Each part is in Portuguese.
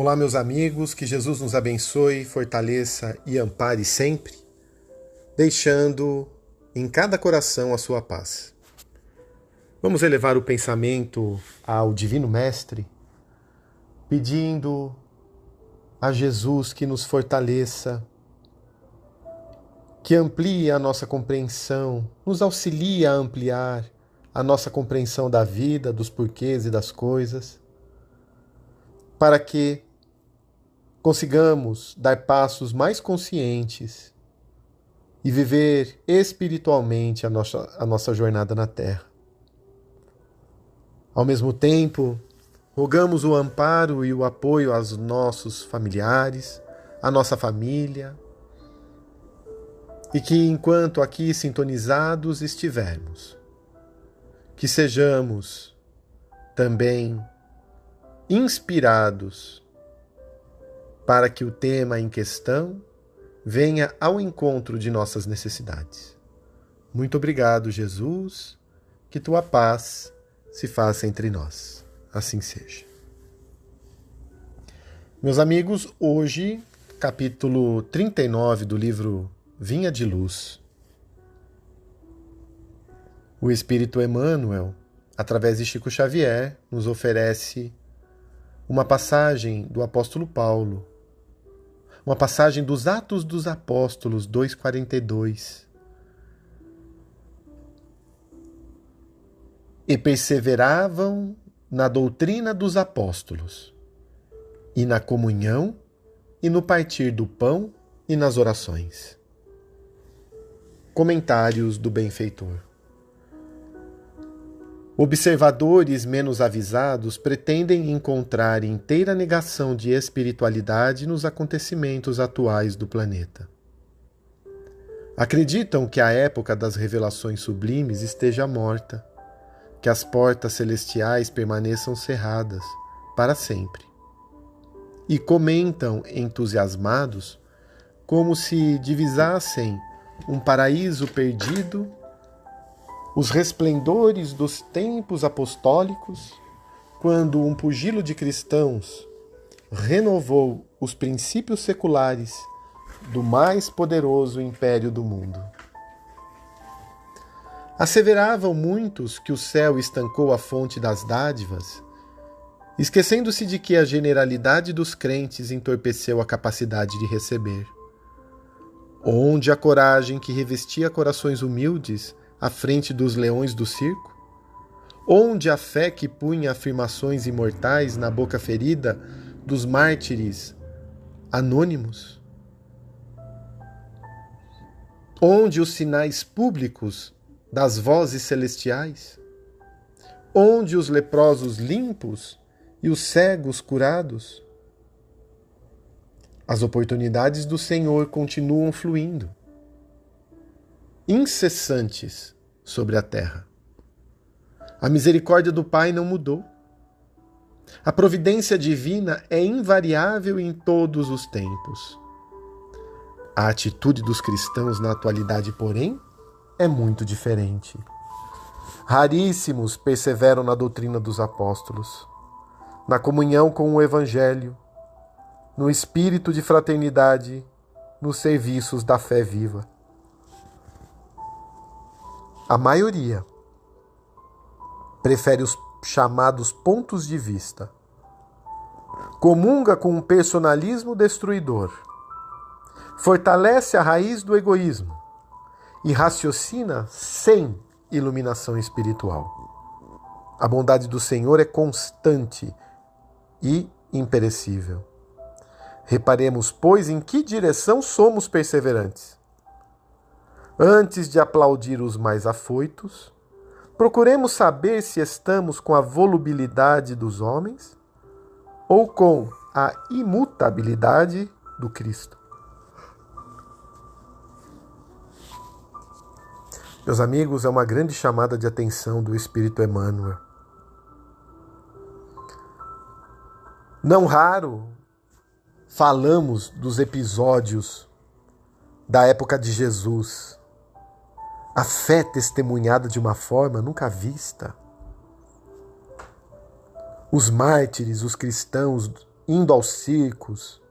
Olá, meus amigos, que Jesus nos abençoe, fortaleça e ampare sempre, deixando em cada coração a sua paz. Vamos elevar o pensamento ao Divino Mestre, pedindo a Jesus que nos fortaleça, que amplie a nossa compreensão, nos auxilie a ampliar a nossa compreensão da vida, dos porquês e das coisas, para que consigamos dar passos mais conscientes e viver espiritualmente a nossa jornada na Terra. Ao mesmo tempo, rogamos o amparo e o apoio aos nossos familiares, à nossa família, e que enquanto aqui sintonizados estivermos, que sejamos também inspirados para que o tema em questão venha ao encontro de nossas necessidades. Muito obrigado, Jesus, que tua paz se faça entre nós. Assim seja. Meus amigos, hoje, capítulo 39 do livro Vinha de Luz. O Espírito Emmanuel, através de Chico Xavier, nos oferece uma passagem do apóstolo Paulo, uma passagem dos Atos dos Apóstolos 2,42. E perseveravam na doutrina dos apóstolos, e na comunhão, e no partir do pão, e nas orações. Comentários do benfeitor. Observadores menos avisados pretendem encontrar inteira negação de espiritualidade nos acontecimentos atuais do planeta. Acreditam que a época das revelações sublimes esteja morta, que as portas celestiais permaneçam cerradas para sempre. E comentam entusiasmados como se divisassem um paraíso perdido, os resplendores dos tempos apostólicos, quando um pugilo de cristãos renovou os princípios seculares do mais poderoso império do mundo. Asseveravam muitos que o céu estancou a fonte das dádivas, esquecendo-se de que a generalidade dos crentes entorpeceu a capacidade de receber. Onde a coragem que revestia corações humildes à frente dos leões do circo? Onde a fé que punha afirmações imortais na boca ferida dos mártires anônimos? Onde os sinais públicos das vozes celestiais? Onde os leprosos limpos e os cegos curados? As oportunidades do Senhor continuam fluindo, incessantes sobre a terra. A misericórdia do Pai não mudou. A providência divina é invariável em todos os tempos. A atitude dos cristãos na atualidade, porém, é muito diferente. Raríssimos perseveram na doutrina dos apóstolos, na comunhão com o Evangelho, no espírito de fraternidade, nos serviços da fé viva. A maioria prefere os chamados pontos de vista, comunga com um personalismo destruidor, fortalece a raiz do egoísmo e raciocina sem iluminação espiritual. A bondade do Senhor é constante e imperecível. Reparemos, pois, em que direção somos perseverantes. Antes de aplaudir os mais afoitos, procuremos saber se estamos com a volubilidade dos homens ou com a imutabilidade do Cristo. Meus amigos, é uma grande chamada de atenção do Espírito Emmanuel. Não raro falamos dos episódios da época de Jesus. A fé testemunhada de uma forma nunca vista. Os mártires, os cristãos indo aos circos,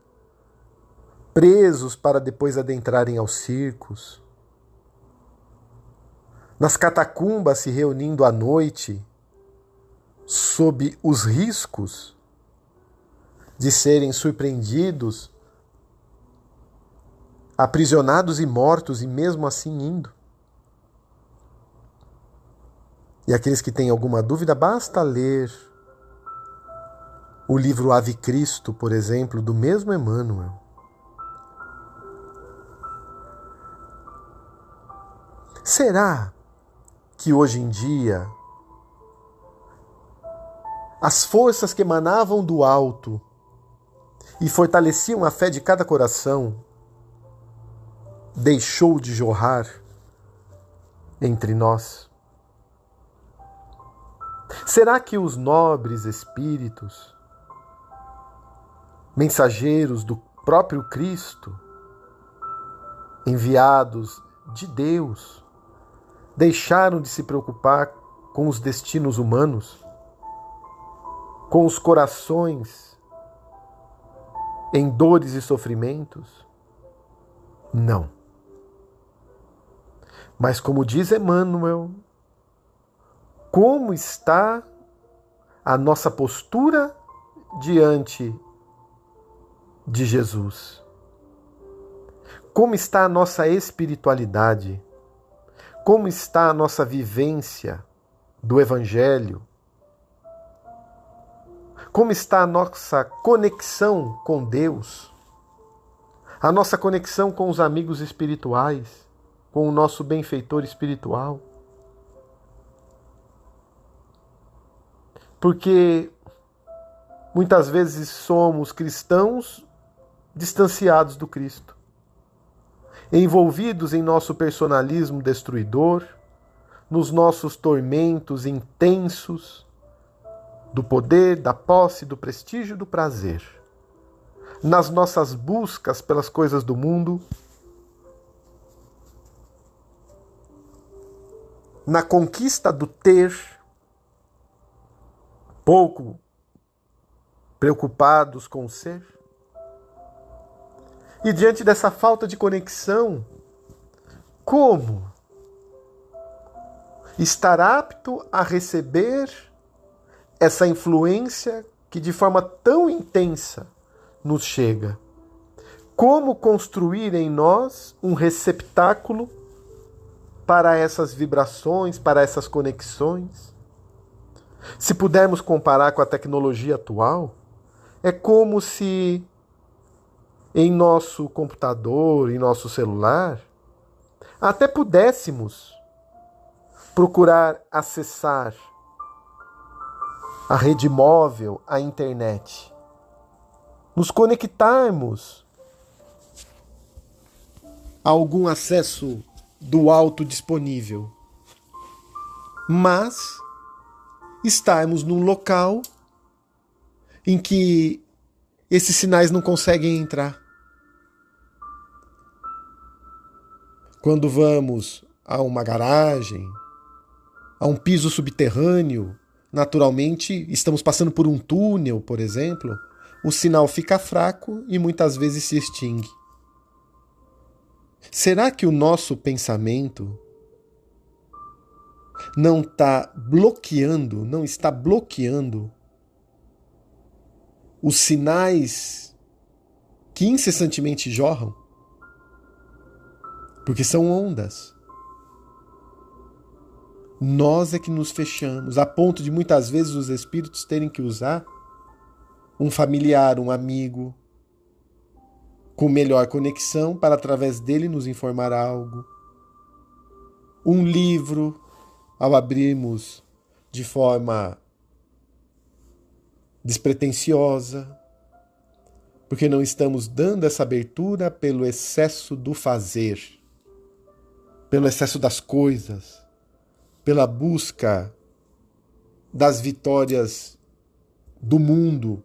presos para depois adentrarem aos circos, nas catacumbas se reunindo à noite, sob os riscos de serem surpreendidos, aprisionados e mortos, e mesmo assim indo. E aqueles que têm alguma dúvida, basta ler o livro Ave Cristo, por exemplo, do mesmo Emmanuel. Será que hoje em dia as forças que emanavam do alto e fortaleciam a fé de cada coração deixou de jorrar entre nós? Será que os nobres espíritos, mensageiros do próprio Cristo, enviados de Deus, deixaram de se preocupar com os destinos humanos, com os corações em dores e sofrimentos? Não. Mas como diz Emmanuel, como está a nossa postura diante de Jesus? Como está a nossa espiritualidade? Como está a nossa vivência do Evangelho? Como está a nossa conexão com Deus? A nossa conexão com os amigos espirituais? Com o nosso benfeitor espiritual? Porque muitas vezes somos cristãos distanciados do Cristo, envolvidos em nosso personalismo destruidor, nos nossos tormentos intensos do poder, da posse, do prestígio e do prazer, nas nossas buscas pelas coisas do mundo, na conquista do ter, pouco preocupados com o ser. E diante dessa falta de conexão, como estar apto a receber essa influência que de forma tão intensa nos chega? Como construir em nós um receptáculo para essas vibrações, para essas conexões? Se pudermos comparar com a tecnologia atual, é como se em nosso computador, em nosso celular, até pudéssemos procurar acessar a rede móvel, a internet, nos conectarmos a algum acesso do alto disponível, mas estarmos num local em que esses sinais não conseguem entrar. Quando vamos a uma garagem, a um piso subterrâneo, naturalmente estamos passando por um túnel, por exemplo, o sinal fica fraco e muitas vezes se extingue. Será que o nosso pensamento não está bloqueando os sinais que incessantemente jorram? Porque são ondas. Nós é que nos fechamos, a ponto de muitas vezes os espíritos terem que usar um familiar, um amigo, com melhor conexão para através dele nos informar algo. Um livro, ao abrirmos de forma despretensiosa, porque não estamos dando essa abertura pelo excesso do fazer, pelo excesso das coisas, pela busca das vitórias do mundo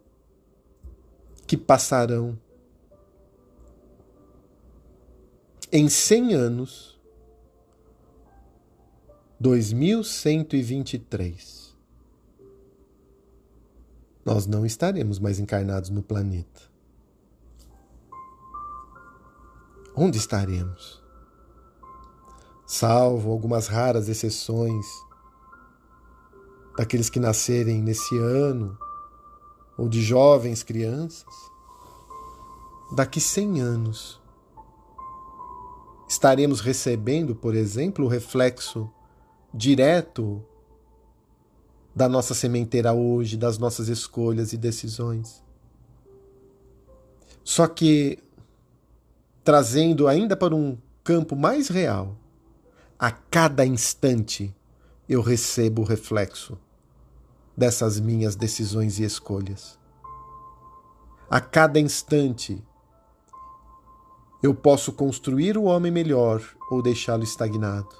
que passarão. Em 100 anos, 2123, nós não estaremos mais encarnados no planeta. Onde estaremos? Salvo algumas raras exceções daqueles que nascerem nesse ano, ou de jovens crianças, daqui 100 anos, estaremos recebendo, por exemplo, o reflexo direto da nossa sementeira hoje, das nossas escolhas e decisões. Só que, trazendo ainda para um campo mais real, a cada instante eu recebo o reflexo dessas minhas decisões e escolhas. A cada instante eu posso construir o homem melhor ou deixá-lo estagnado.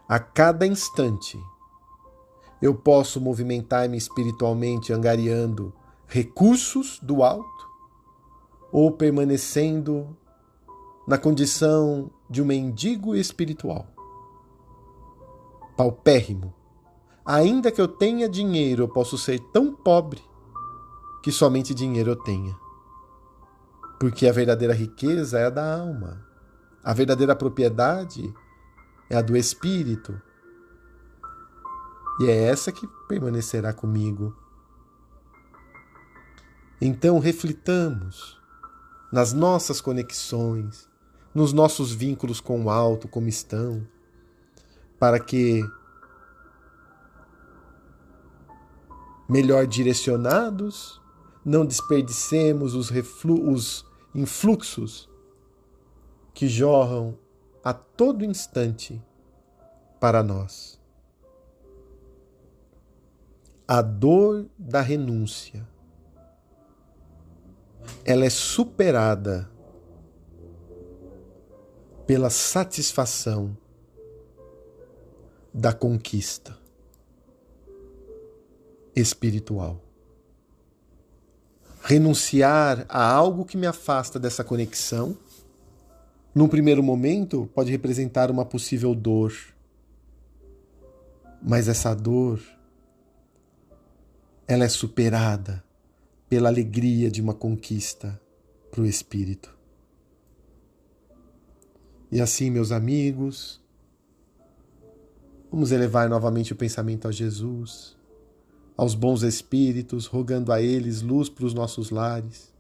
A cada instante eu posso movimentar-me espiritualmente angariando recursos do alto ou permanecendo na condição de um mendigo espiritual. Paupérrimo. Ainda que eu tenha dinheiro, eu posso ser tão pobre que somente dinheiro eu tenha. Porque a verdadeira riqueza é a da alma. A verdadeira propriedade é a do espírito. E é essa que permanecerá comigo. Então reflitamos nas nossas conexões, nos nossos vínculos com o alto, como estão, para que, melhor direcionados, não desperdicemos os influxos que jorram a todo instante para nós. A dor da renúncia, ela é superada pela satisfação da conquista espiritual. Renunciar a algo que me afasta dessa conexão, num primeiro momento, pode representar uma possível dor. Mas essa dor, ela é superada pela alegria de uma conquista para o espírito. E assim, meus amigos, vamos elevar novamente o pensamento a Jesus, aos bons espíritos, rogando a eles luz para os nossos lares,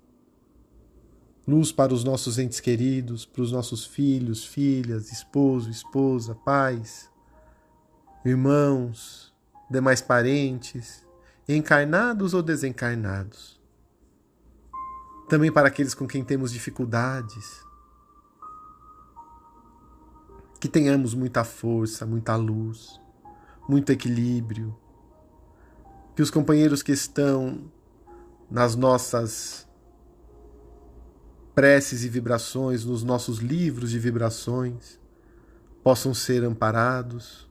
luz para os nossos entes queridos, para os nossos filhos, filhas, esposo, esposa, pais, irmãos, demais parentes, encarnados ou desencarnados. Também para aqueles com quem temos dificuldades. Que tenhamos muita força, muita luz, muito equilíbrio. Que os companheiros que estão nas nossas preces e vibrações, nos nossos livros de vibrações, possam ser amparados,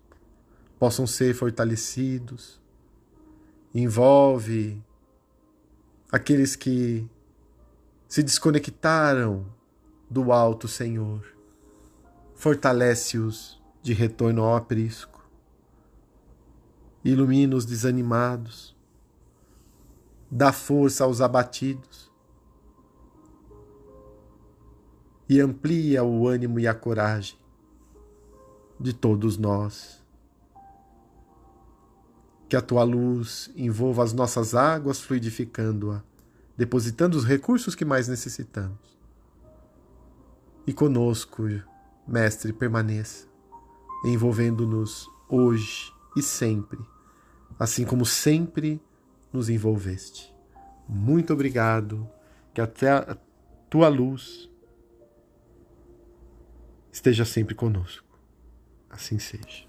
possam ser fortalecidos. Envolve aqueles que se desconectaram do alto Senhor. Fortalece-os de retorno ao aprisco. Ilumina os desanimados. Dá força aos abatidos. E amplia o ânimo e a coragem de todos nós. Que a tua luz envolva as nossas águas, fluidificando-a, depositando os recursos que mais necessitamos. E conosco, Mestre, permaneça, envolvendo-nos hoje e sempre, assim como sempre nos envolveste. Muito obrigado, que até a tua luz esteja sempre conosco. Assim seja.